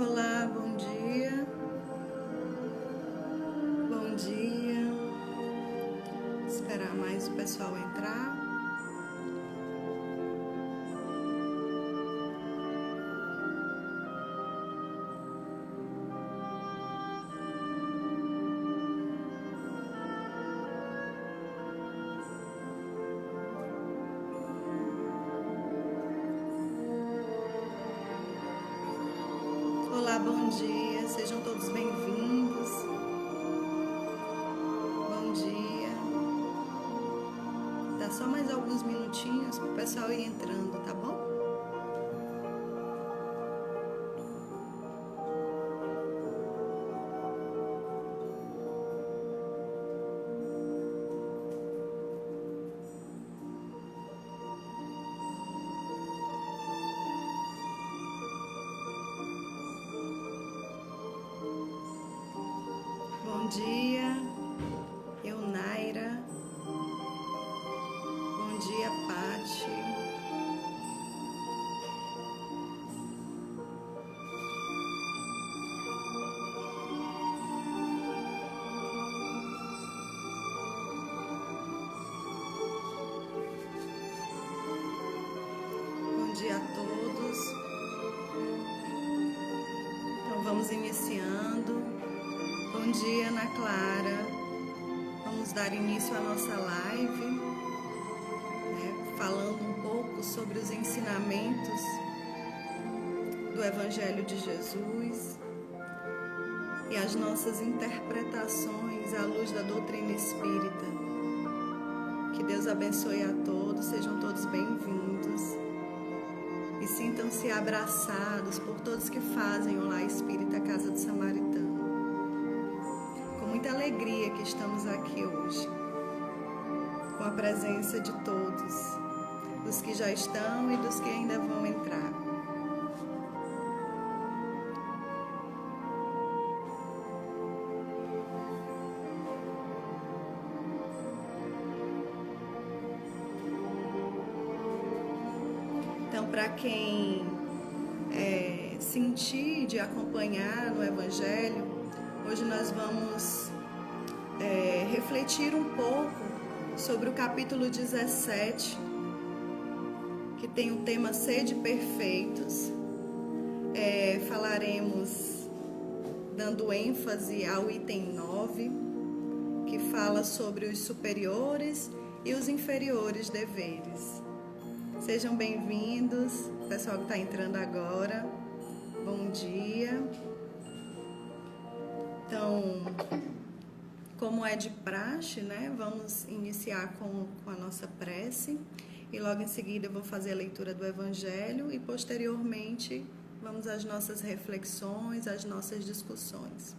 Olá, bom dia. Bom dia. Esperar mais o pessoal entrar. Olá, bom dia. Sejam todos bem-vindos. Bom dia. Dá só mais alguns minutinhos para o pessoal ir entrando, tá bom? Bom dia, Naira. Bom dia, Pati. Bom dia a todos. Então vamos iniciando. Bom dia, Ana Clara. Vamos dar início à nossa live, né, falando um pouco sobre os ensinamentos do Evangelho de Jesus e as nossas interpretações à luz da doutrina espírita. Que Deus abençoe a todos, sejam todos bem-vindos e sintam-se abraçados por todos que fazem o Lar Espírita Casa do Samaritano. Muita alegria que estamos aqui hoje, com a presença de todos, dos que já estão e dos que ainda vão entrar. Então, para quem sentir de acompanhar no Evangelho, hoje nós vamos refletir um pouco sobre o capítulo 17, que tem o tema Sede Perfeitos. Falaremos dando ênfase ao item 9, que fala sobre os superiores e os inferiores deveres. Sejam bem-vindos, pessoal que está entrando agora. Bom dia. Então, como é de praxe, né? Vamos iniciar com a nossa prece e logo em seguida eu vou fazer a leitura do Evangelho e posteriormente vamos às nossas reflexões, às nossas discussões.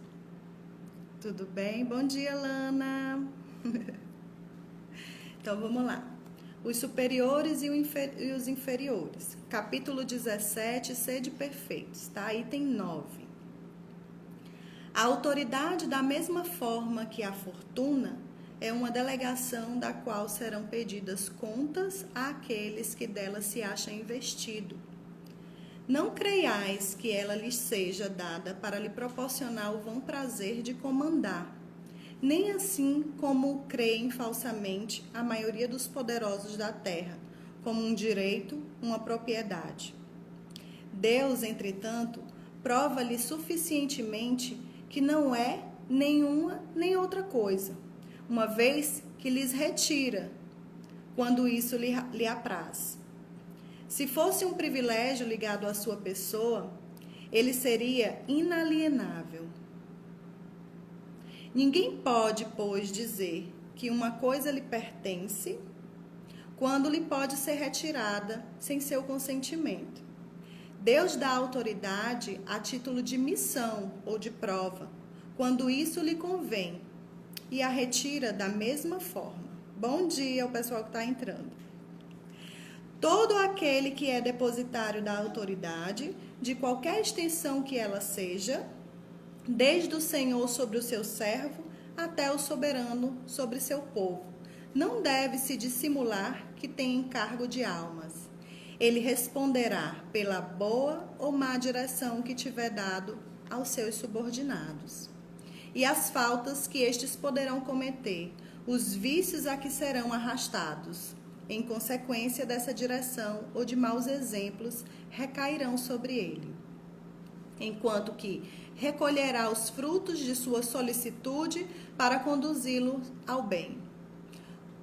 Tudo bem? Bom dia, Lana! Então vamos lá. Os superiores e os inferiores. Capítulo 17, Sede Perfeitos, tá? Item 9. A autoridade, da mesma forma que a fortuna, é uma delegação da qual serão pedidas contas àqueles que dela se acham investido. Não creiais que ela lhes seja dada para lhe proporcionar o vão prazer de comandar, nem assim como creem falsamente a maioria dos poderosos da terra, como um direito, uma propriedade. Deus, entretanto, prova-lhe suficientemente que não é nenhuma nem outra coisa, uma vez que lhes retira, quando isso lhe apraz. Se fosse um privilégio ligado à sua pessoa, ele seria inalienável. Ninguém pode, pois, dizer que uma coisa lhe pertence quando lhe pode ser retirada sem seu consentimento. Deus dá autoridade a título de missão ou de prova, quando isso lhe convém, e a retira da mesma forma. Bom dia ao pessoal que está entrando. Todo aquele que é depositário da autoridade, de qualquer extensão que ela seja, desde o Senhor sobre o seu servo até o soberano sobre seu povo, não deve se dissimular que tem encargo de almas. Ele responderá pela boa ou má direção que tiver dado aos seus subordinados. E as faltas que estes poderão cometer, os vícios a que serão arrastados, em consequência dessa direção ou de maus exemplos, recairão sobre ele. Enquanto que recolherá os frutos de sua solicitude para conduzi-lo ao bem.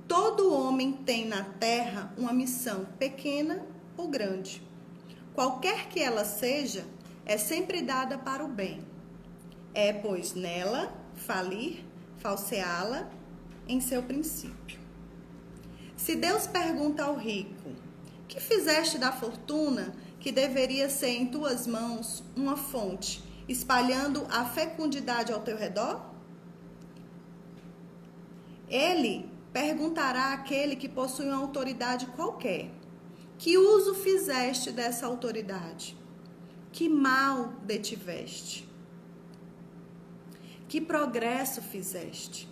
Todo homem tem na terra uma missão pequena ou grande. Qualquer que ela seja, é sempre dada para o bem. É, pois, nela falir, falseá-la em seu princípio. Se Deus pergunta ao rico, que fizeste da fortuna que deveria ser em tuas mãos uma fonte, espalhando a fecundidade ao teu redor? Ele perguntará àquele que possui uma autoridade qualquer, que uso fizeste dessa autoridade? Que mal detiveste? Que progresso fizeste?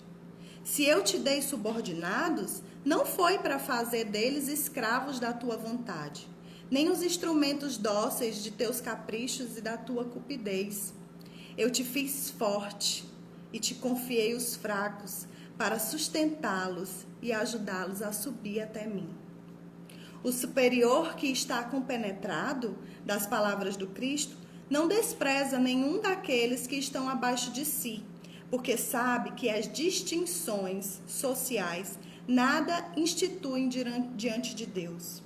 Se eu te dei subordinados, não foi para fazer deles escravos da tua vontade, nem os instrumentos dóceis de teus caprichos e da tua cupidez. Eu te fiz forte e te confiei os fracos para sustentá-los e ajudá-los a subir até mim. O superior que está compenetrado das palavras do Cristo não despreza nenhum daqueles que estão abaixo de si, porque sabe que as distinções sociais nada instituem diante de Deus.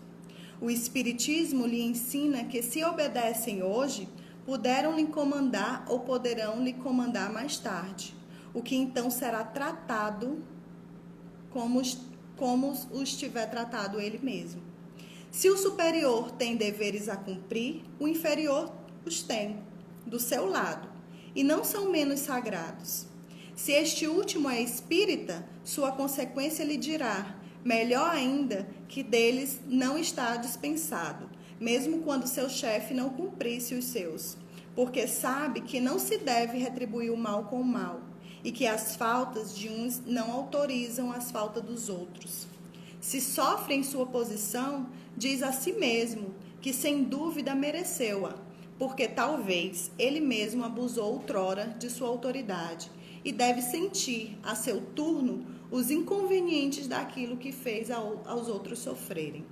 O Espiritismo lhe ensina que, se obedecem hoje, puderam lhe comandar ou poderão lhe comandar mais tarde, o que então será tratado como os tiver tratado ele mesmo. Se o superior tem deveres a cumprir, o inferior os tem, do seu lado, e não são menos sagrados. Se este último é espírita, sua consequência lhe dirá, melhor ainda, que deles não está dispensado, mesmo quando seu chefe não cumprisse os seus, porque sabe que não se deve retribuir o mal com o mal, e que as faltas de uns não autorizam as faltas dos outros. Se sofre em sua posição, diz a si mesmo que sem dúvida mereceu-a, porque talvez ele mesmo abusou outrora de sua autoridade e deve sentir, a seu turno, os inconvenientes daquilo que fez aos outros sofrerem.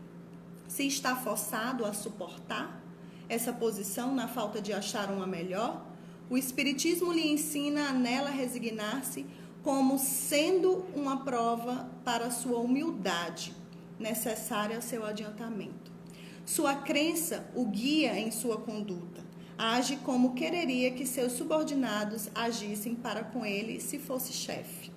Se está forçado a suportar essa posição na falta de achar uma melhor, o Espiritismo lhe ensina a nela resignar-se como sendo uma prova para a sua humildade, necessária ao seu adiantamento. Sua crença o guia em sua conduta. Age como quereria que seus subordinados agissem para com ele se fosse chefe.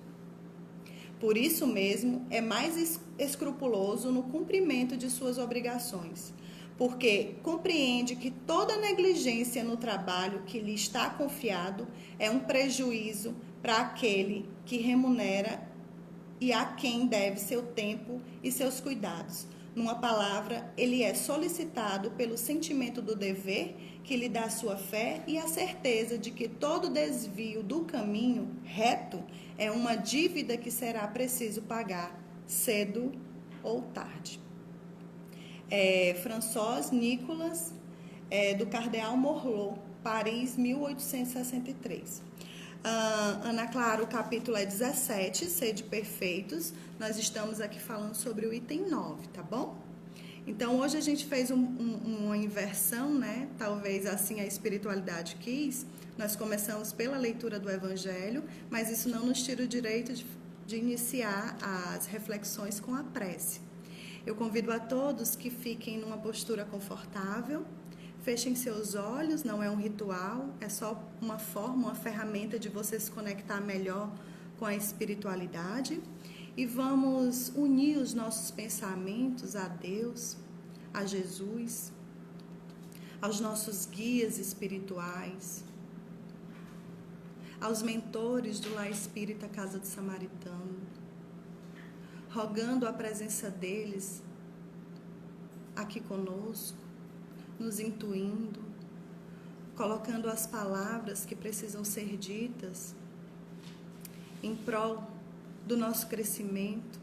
Por isso mesmo, é mais escrupuloso no cumprimento de suas obrigações, porque compreende que toda negligência no trabalho que lhe está confiado é um prejuízo para aquele que remunera e a quem deve seu tempo e seus cuidados. Numa palavra, ele é solicitado pelo sentimento do dever que lhe dá sua fé e a certeza de que todo desvio do caminho reto é uma dívida que será preciso pagar cedo ou tarde. François Nicolas, do Cardeal Morlot, Paris, 1863. Ana Clara, o capítulo é 17, Sede Perfeitos. Nós estamos aqui falando sobre o item 9, tá bom? Então, hoje a gente fez uma inversão, né? Talvez assim a espiritualidade quis. Nós começamos pela leitura do Evangelho, mas isso não nos tira o direito de iniciar as reflexões com a prece. Eu convido a todos que fiquem numa postura confortável, Fechem seus olhos, não é um ritual, é só uma forma, uma ferramenta de você se conectar melhor com a espiritualidade. E vamos unir os nossos pensamentos a Deus, a Jesus, aos nossos guias espirituais, aos mentores do Lar Espírita Casa do Samaritano, rogando a presença deles aqui conosco, nos intuindo, colocando as palavras que precisam ser ditas em prol do nosso crescimento,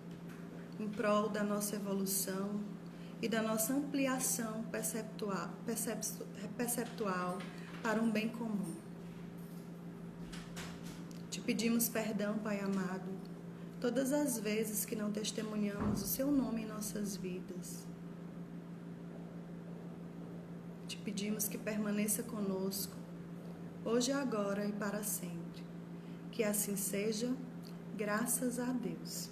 em prol da nossa evolução e da nossa ampliação perceptual para um bem comum. Te pedimos perdão, Pai amado, todas as vezes que não testemunhamos o Seu nome em nossas vidas. Te pedimos que permaneça conosco, hoje, agora e para sempre. Que assim seja, graças a Deus.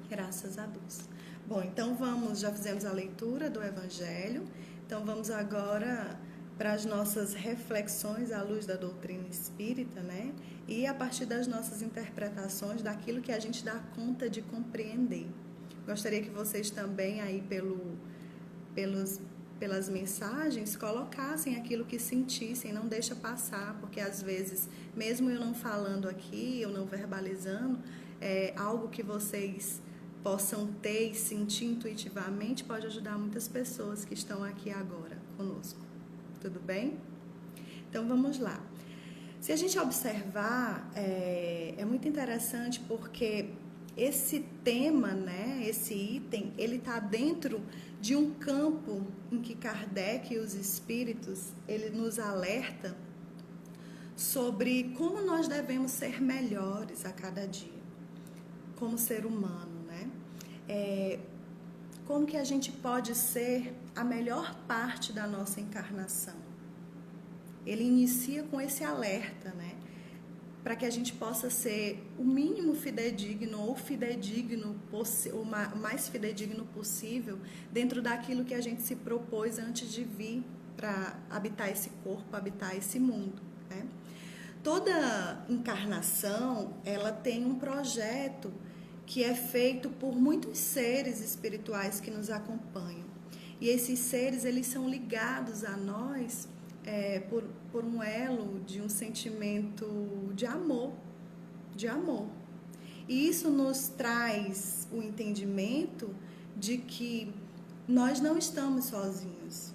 Graças a Deus. Bom, então já fizemos a leitura do Evangelho, então vamos agora para as nossas reflexões à luz da doutrina espírita, né? E a partir das nossas interpretações daquilo que a gente dá conta de compreender. Gostaria que vocês também aí pelas mensagens colocassem aquilo que sentissem, não deixa passar, porque às vezes, mesmo eu não falando aqui, eu não verbalizando, algo que vocês possam ter e sentir intuitivamente pode ajudar muitas pessoas que estão aqui agora conosco. Tudo bem? Então vamos lá. Se a gente observar, é muito interessante porque esse tema, né, esse item, ele está dentro de um campo em que Kardec e os espíritos, ele nos alerta sobre como nós devemos ser melhores a cada dia, como ser humano, né? Como que a gente pode ser a melhor parte da nossa encarnação. Ele inicia com esse alerta, né? Para que a gente possa ser o mínimo fidedigno ou fidedigno, o mais fidedigno possível dentro daquilo que a gente se propôs antes de vir para habitar esse corpo, habitar esse mundo, né? Toda encarnação, ela tem um projeto que é feito por muitos seres espirituais que nos acompanham. E esses seres, eles são ligados a nós por um elo de um sentimento de amor, E isso nos traz o entendimento de que nós não estamos sozinhos.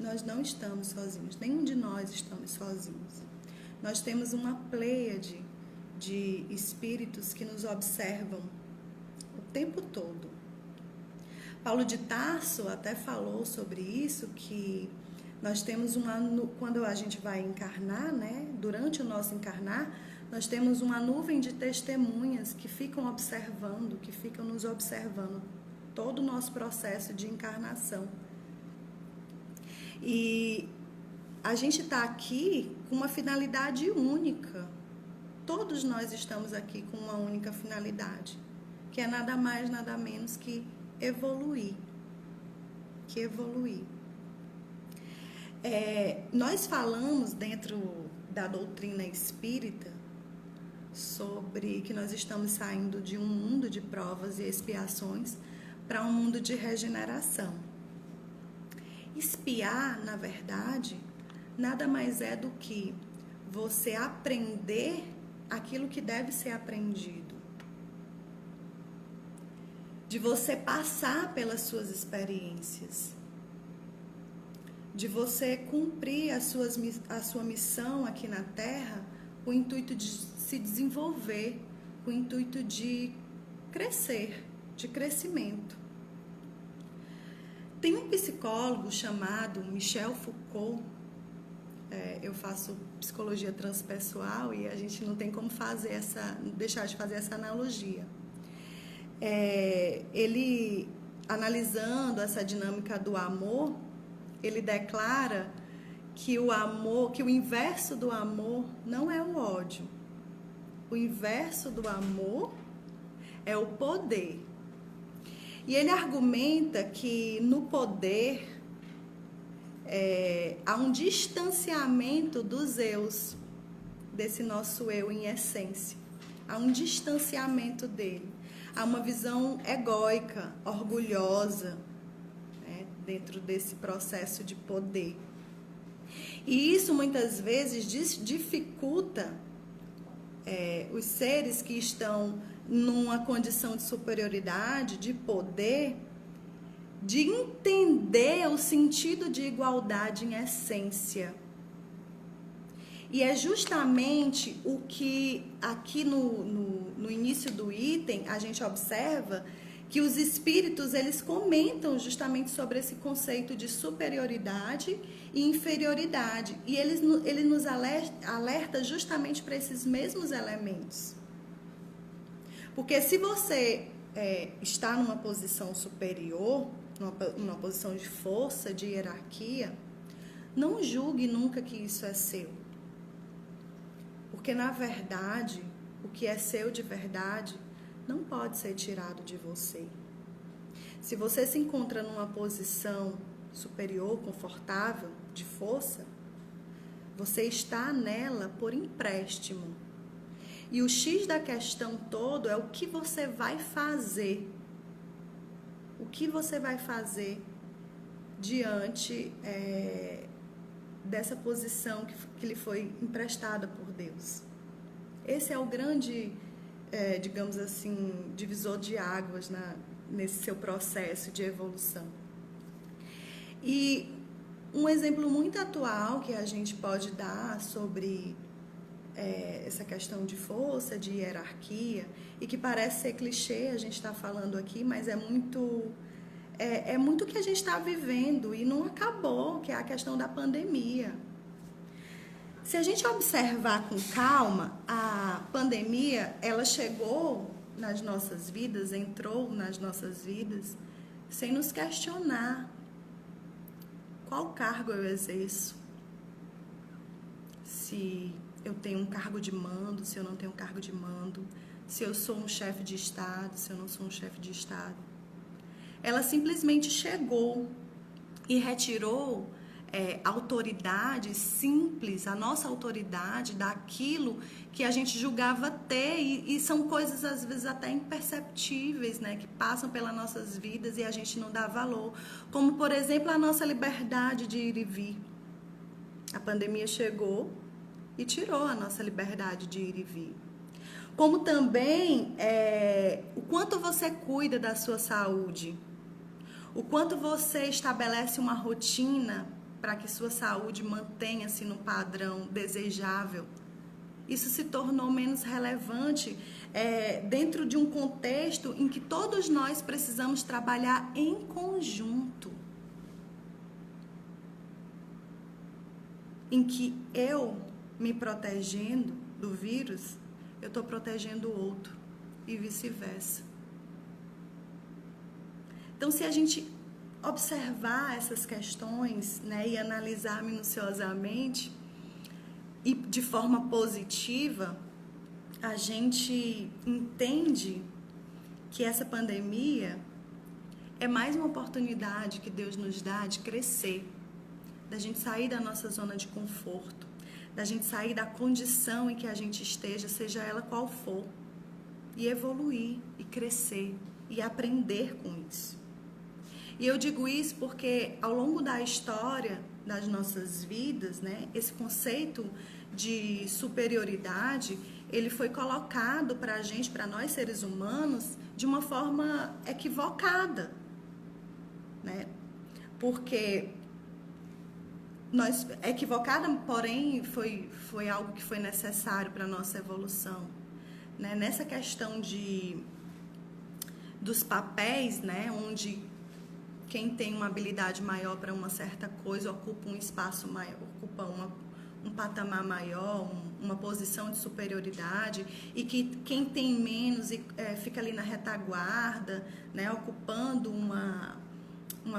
Nós não estamos sozinhos, nenhum de nós estamos sozinhos. Nós temos uma pleiade de espíritos que nos observam o tempo todo. Paulo de Tarso até falou sobre isso, que nós temos quando a gente vai encarnar, né, durante o nosso encarnar, nós temos uma nuvem de testemunhas que ficam observando, que ficam nos observando todo o nosso processo de encarnação. E a gente está aqui com uma finalidade única. Todos nós estamos aqui com uma única finalidade, que é nada mais, nada menos que evoluir. Nós falamos dentro da doutrina espírita sobre que nós estamos saindo de um mundo de provas e expiações para um mundo de regeneração. Expiar, na verdade, nada mais é do que você aprender aquilo que deve ser aprendido, de você passar pelas suas experiências, de você cumprir a sua missão aqui na Terra com o intuito de se desenvolver, com o intuito de crescer, de crescimento. Tem um psicólogo chamado Michel Foucault. Eu faço psicologia transpessoal e a gente não tem como deixar de fazer essa analogia. Ele, analisando essa dinâmica do amor, ele declara que o inverso do amor não é o ódio. O inverso do amor é o poder. E ele argumenta que no poder há um distanciamento dos eus, desse nosso eu em essência. Há um distanciamento dele. Há uma visão egóica, orgulhosa, né, dentro desse processo de poder. E isso muitas vezes dificulta os seres que estão numa condição de superioridade, de poder, de entender o sentido de igualdade em essência. E é justamente o que aqui no início do item a gente observa que os espíritos eles comentam justamente sobre esse conceito de superioridade e inferioridade. E ele nos alerta justamente para esses mesmos elementos. Porque se você está numa posição superior, numa posição de força, de hierarquia, não julgue nunca que isso é seu. Porque, na verdade, o que é seu de verdade não pode ser tirado de você. Se você se encontra numa posição superior, confortável, de força, você está nela por empréstimo. E o X da questão todo é o que você vai fazer. O que você vai fazer diante dessa posição que lhe foi emprestada por Deus. Esse é o grande, digamos assim, divisor de águas nesse seu processo de evolução. E um exemplo muito atual que a gente pode dar sobre essa questão de força, de hierarquia, e que parece ser clichê a gente está falando aqui, mas é muito o que a gente está vivendo e não acabou, que é a questão da pandemia. Se a gente observar com calma, a pandemia, ela chegou nas nossas vidas, entrou nas nossas vidas, sem nos questionar qual cargo eu exerço, se eu tenho um cargo de mando, se eu não tenho um cargo de mando, se eu sou um chefe de Estado, se eu não sou um chefe de Estado. Ela simplesmente chegou e retirou autoridade simples, a nossa autoridade daquilo que a gente julgava ter, e são coisas às vezes até imperceptíveis, né, que passam pelas nossas vidas e a gente não dá valor, como por exemplo a nossa liberdade de ir e vir. A pandemia chegou e tirou a nossa liberdade de ir e vir. Como também o quanto você cuida da sua saúde, o quanto você estabelece uma rotina para que sua saúde mantenha-se no padrão desejável. Isso se tornou menos relevante dentro de um contexto em que todos nós precisamos trabalhar em conjunto. Em que eu, me protegendo do vírus, eu estou protegendo o outro e vice-versa. Então, se a gente observar essas questões, né, e analisar minuciosamente e de forma positiva, a gente entende que essa pandemia é mais uma oportunidade que Deus nos dá de crescer, da gente sair da nossa zona de conforto, da gente sair da condição em que a gente esteja, seja ela qual for, e evoluir, e crescer, e aprender com isso. E eu digo isso porque ao longo da história das nossas vidas, né, esse conceito de superioridade, ele foi colocado para a gente, para nós seres humanos, de uma forma equivocada, né? Porque equivocada, porém, foi algo que foi necessário para a nossa evolução, né? Nessa questão dos papéis, né, onde quem tem uma habilidade maior para uma certa coisa ocupa um espaço maior, ocupa um patamar maior, uma posição de superioridade, e que quem tem menos fica ali na retaguarda, né, ocupando uma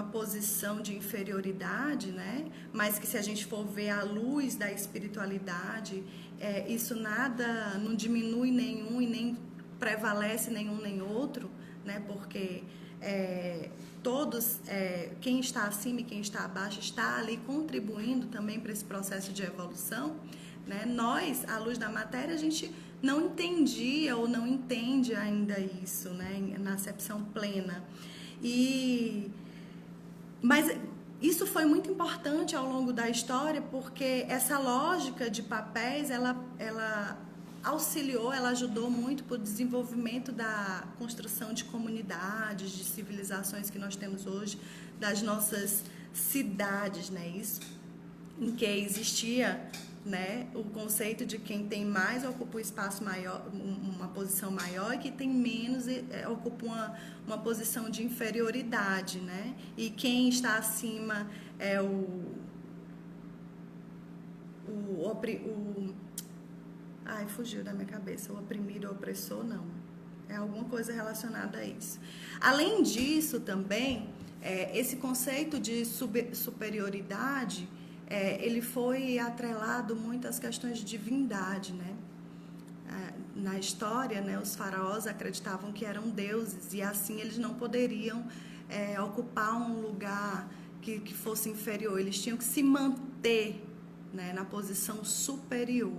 posição de inferioridade, né, mas que se a gente for ver à luz da espiritualidade, isso nada, não diminui nenhum e nem prevalece nenhum nem outro, né, porque todos, quem está acima e quem está abaixo, está ali contribuindo também para esse processo de evolução, né? Nós, à luz da matéria, a gente não entendia ou não entende ainda isso, né? Na acepção plena. Mas isso foi muito importante ao longo da história, porque essa lógica de papéis, ela auxiliou, ela ajudou muito para o desenvolvimento da construção de comunidades, de civilizações que nós temos hoje, das nossas cidades, né? Isso, em que existia, né, o conceito de quem tem mais ocupa um espaço maior, uma posição maior, e que tem menos ocupa uma posição de inferioridade, né? E quem está acima é ai, fugiu da minha cabeça, o oprimido, o opressor, não. É alguma coisa relacionada a isso. Além disso, também, esse conceito de superioridade, ele foi atrelado muito às questões de divindade, né? Na história, né, os faraós acreditavam que eram deuses e assim eles não poderiam ocupar um lugar que fosse inferior. Eles tinham que se manter, né, na posição superior.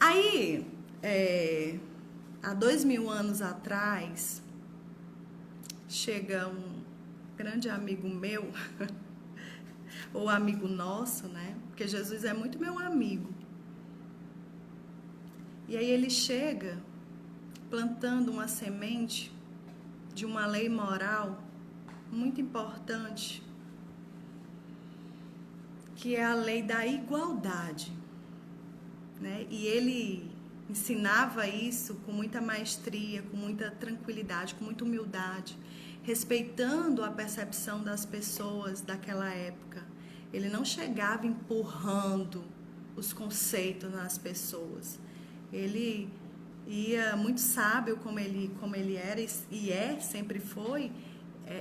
Aí, há 2000 anos atrás, chega um grande amigo meu, ou amigo nosso, né? Porque Jesus é muito meu amigo. E aí ele chega plantando uma semente de uma lei moral muito importante, que é a lei da igualdade, né? E ele ensinava isso com muita maestria, com muita tranquilidade, com muita humildade, respeitando a percepção das pessoas daquela época. Ele não chegava empurrando os conceitos nas pessoas. Ele ia muito sábio como ele era e sempre foi.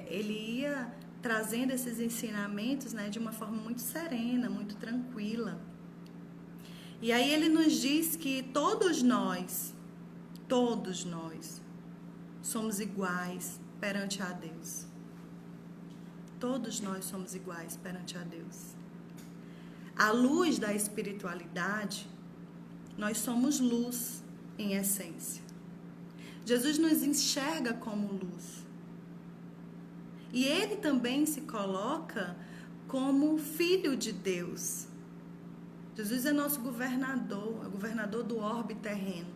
Ele ia trazendo esses ensinamentos, né, de uma forma muito serena, muito tranquila. E aí ele nos diz que todos nós somos iguais perante a Deus. Todos nós somos iguais perante a Deus. À luz da espiritualidade, nós somos luz em essência. Jesus nos enxerga como luz. E ele também se coloca como filho de Deus. Jesus é nosso governador, é o governador do orbe terreno.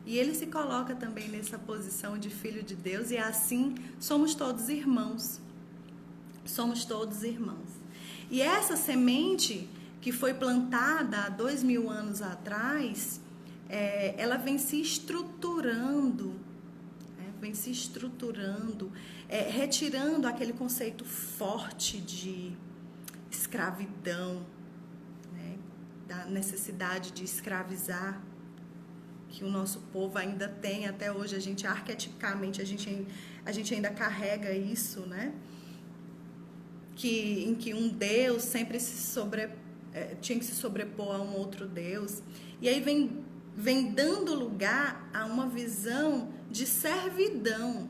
E ele se coloca também nessa posição de filho de Deus, e assim somos todos irmãos. Somos todos irmãos. E essa semente que foi plantada há 2000 anos atrás, ela vem se estruturando, retirando aquele conceito forte de escravidão, da necessidade de escravizar, que o nosso povo ainda tem até hoje. A gente, arquetipicamente, a gente ainda carrega isso, né? Em que um Deus sempre tinha que se sobrepor a um outro Deus. E aí vem dando lugar a uma visão de servidão,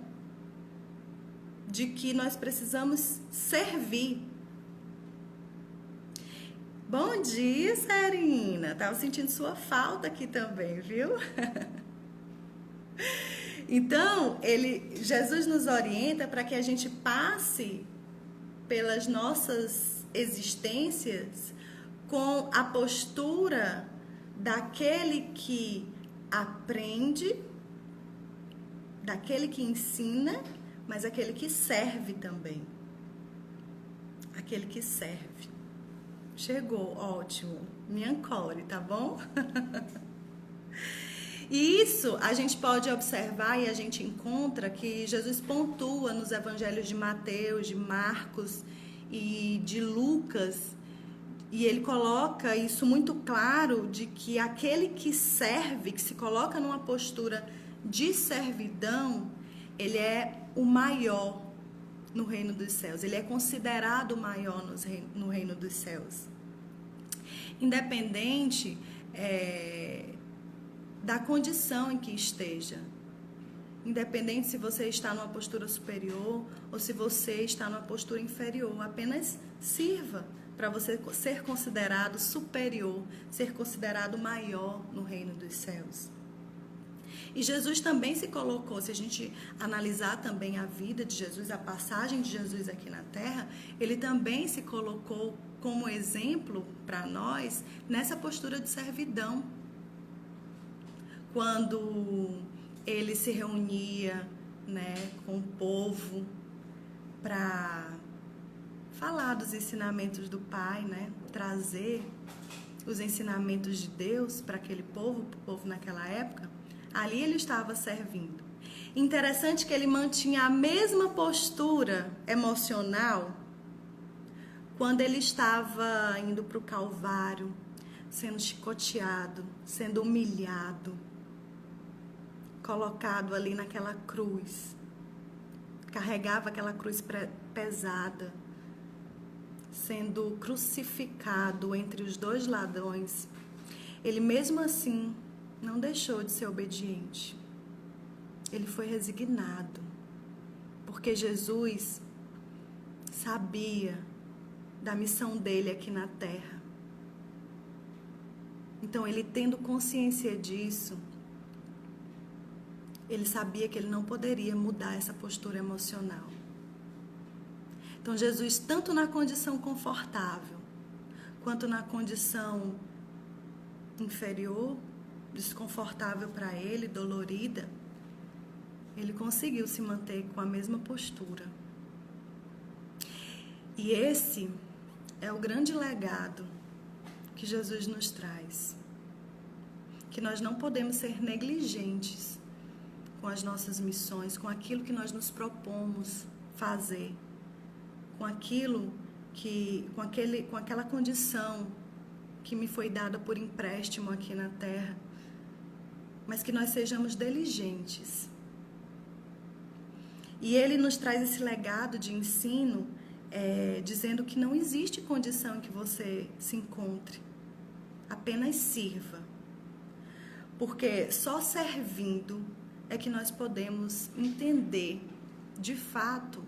de que nós precisamos servir. Bom dia, Serina. Tava sentindo sua falta aqui também, viu? Então, Jesus nos orienta para que a gente passe pelas nossas existências com a postura daquele que aprende, daquele que ensina, mas aquele que serve também. Aquele que serve. Chegou, ótimo. Me ancore, tá bom? E isso a gente pode observar e a gente encontra que Jesus pontua nos evangelhos de Mateus, de Marcos e de Lucas. E ele coloca isso muito claro, de que aquele que serve, que se coloca numa postura de servidão, ele é o maior no reino dos céus. Ele é considerado o maior no reino dos céus. Independente da condição em que esteja. Independente se você está numa postura superior ou se você está numa postura inferior, apenas sirva para você ser considerado superior, ser considerado maior no reino dos céus. E Jesus também se colocou, se a gente analisar também a vida de Jesus, a passagem de Jesus aqui na Terra, ele também se colocou como exemplo para nós nessa postura de servidão. Quando ele se reunia, né, com o povo para falar dos ensinamentos do Pai, né, trazer os ensinamentos de Deus para aquele povo, para o povo naquela época, ali ele estava servindo. Interessante que ele mantinha a mesma postura emocional quando ele estava indo para o Calvário, sendo chicoteado, sendo humilhado, colocado ali naquela cruz, carregava aquela cruz pesada, sendo crucificado entre os dois ladrões. Ele mesmo assim não deixou de ser obediente. Ele foi resignado, porque Jesus sabia da missão dele aqui na terra. Então, ele tendo consciência disso, ele sabia que ele não poderia mudar essa postura emocional. Então, Jesus, tanto na condição confortável, quanto na condição inferior, desconfortável para ele, dolorida, ele conseguiu se manter com a mesma postura. E esse é o grande legado que Jesus nos traz. Que nós não podemos ser negligentes com as nossas missões, com aquilo que nós nos propomos fazer, com aquela condição que me foi dada por empréstimo aqui na terra, mas que nós sejamos diligentes. E ele nos traz esse legado de ensino, dizendo que não existe condição em que você se encontre, apenas sirva, porque só servindo é que nós podemos entender, de fato,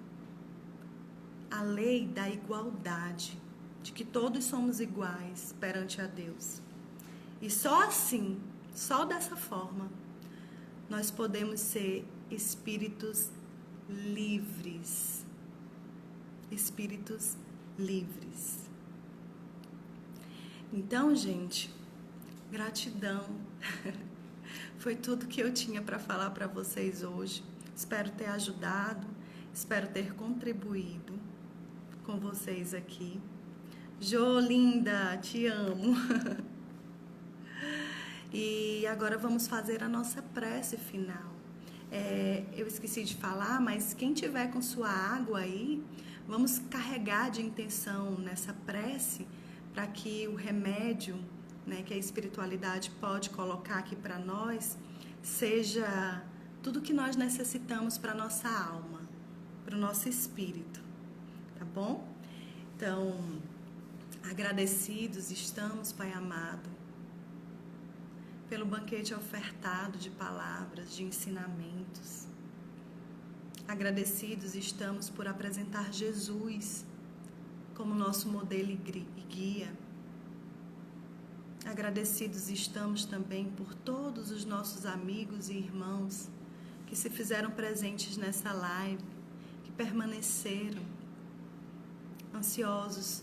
a lei da igualdade, de que todos somos iguais perante a Deus. E só assim, só dessa forma, nós podemos ser espíritos livres. Espíritos livres. Então, gente, gratidão. Foi tudo que eu tinha para falar para vocês hoje. Espero ter ajudado, espero ter contribuído com vocês aqui. Jô, linda, te amo. E agora vamos fazer a nossa prece final. Eu esqueci de falar, mas quem tiver com sua água aí, vamos carregar de intenção nessa prece para que o remédio, né, que a espiritualidade pode colocar aqui para nós, seja tudo que nós necessitamos para a nossa alma, para o nosso espírito, tá bom? Então, agradecidos estamos, Pai amado, pelo banquete ofertado de palavras, de ensinamentos. Agradecidos estamos por apresentar Jesus como nosso modelo e guia. Agradecidos estamos também por todos os nossos amigos e irmãos que se fizeram presentes nessa live, que permaneceram ansiosos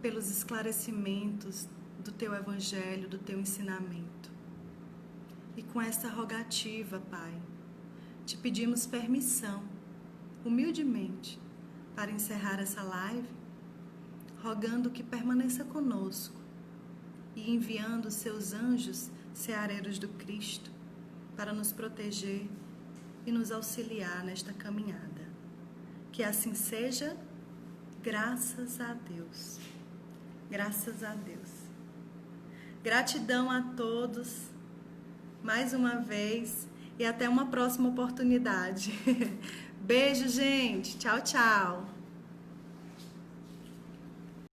pelos esclarecimentos do Teu Evangelho, do Teu ensinamento. E com essa rogativa, Pai, te pedimos permissão, humildemente, para encerrar essa live, rogando que permaneça conosco e enviando seus anjos seareiros do Cristo para nos proteger e nos auxiliar nesta caminhada. Que assim seja, graças a Deus. Graças a Deus. Gratidão a todos, mais uma vez, e até uma próxima oportunidade. Beijo, gente. Tchau, tchau.